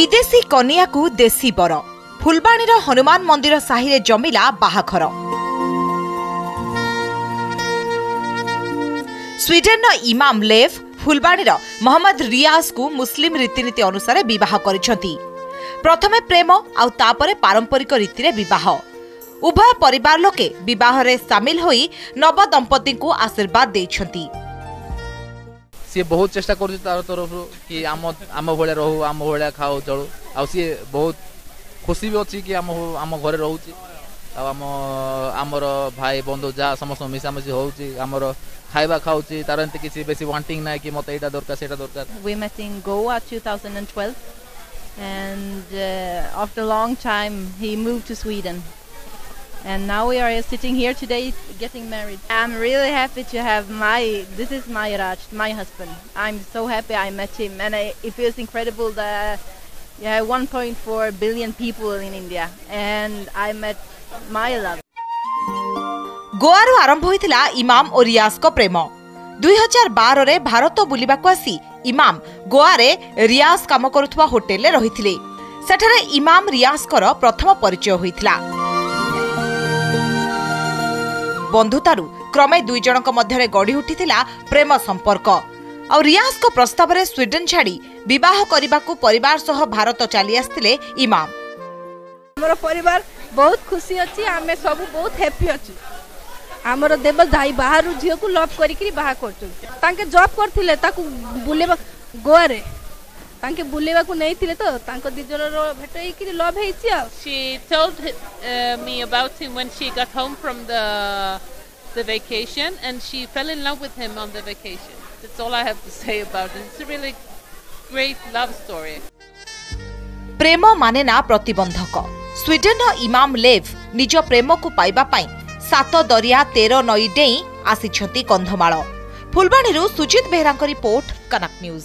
विदेशी कन्या को देशी बर फुलबाणीर हनुमान मंदिर साहिरे जमिला बाहाघर। स्वीडेन इमाम लेव फुलबाणीर मोहम्मद रियाज को मुस्लिम रीतिनीति अनुसार विवाह करिसेंती। प्रथमे प्रेम आउ तापरे पारंपरिक रीति रे विवाह। उभय परिवार लोके विवाह रे शामिल होई नव दंपति को आशीर्वाद देइछंती। सी बहुत चेष्टा कर तरफ कि आम भाया रहू आम भाया खाओ चलू आ सी बहुत खुशी भी अच्छी कि आम घरे रोचे आमर भाई बंधु जहाँ समस्त मिसामिशी होमर खाଇବା खाऊची तार एंती किसी बेसी वांटिंग ना कि मते एटा दरकार सेटा दरकार। We met in Goa 2012 and after a long time he moved to Sweden and now we are sitting here today getting married. I'm really happy to have this is my Raj, my husband. I'm so happy I met him and it feels incredible that you have 1.4 billion people in India and I met my love. गोआरु आरंभ होइतिला इमाम और रियाज को प्रेम। 2012 रे भारत बुलिबाकु आसी इमाम गोआ रे रियाज काम करुथवा hotel रे रहिथिले। सेठारे इमाम रियाज कर प्रथम परिचय होइतिला। बंधुतारु क्रमे दुई जनक मध्यरे गढ़ी उठितिला प्रेम संपर्क। और रियाज को प्रस्ताव रे स्वीडन छाड़ी विवाह करिबाकु परिवार सह भारत चली आस्तिले इमाम। हमर परिवार बहुत खुशी अछि, आमे सब बहुत हैप्पी अछि। हमर देवल दाई बाहर झियो को लव करिकरी बाहा करछु। तांके जॉब करथिले ताकू बुलेबा गोआ रे तांके बुलेबा को नैथिले तो तांको दिजर भेट हेकरी love हेछि। She told me about him when she got home from the vacation and she fell in love with him on the vacation. That's all I have to say about it. It's a really great love story. प्रेम माने ना प्रतिबंधक। Sweden इमाम लेव निज प्रेम को पाइबा पाई 7 दरिया 13 नई डेई आसिछंती कंधमाଳ। फुलबाणीरू सुजित बेहरांक रिपोर्ट, कनक न्यूज।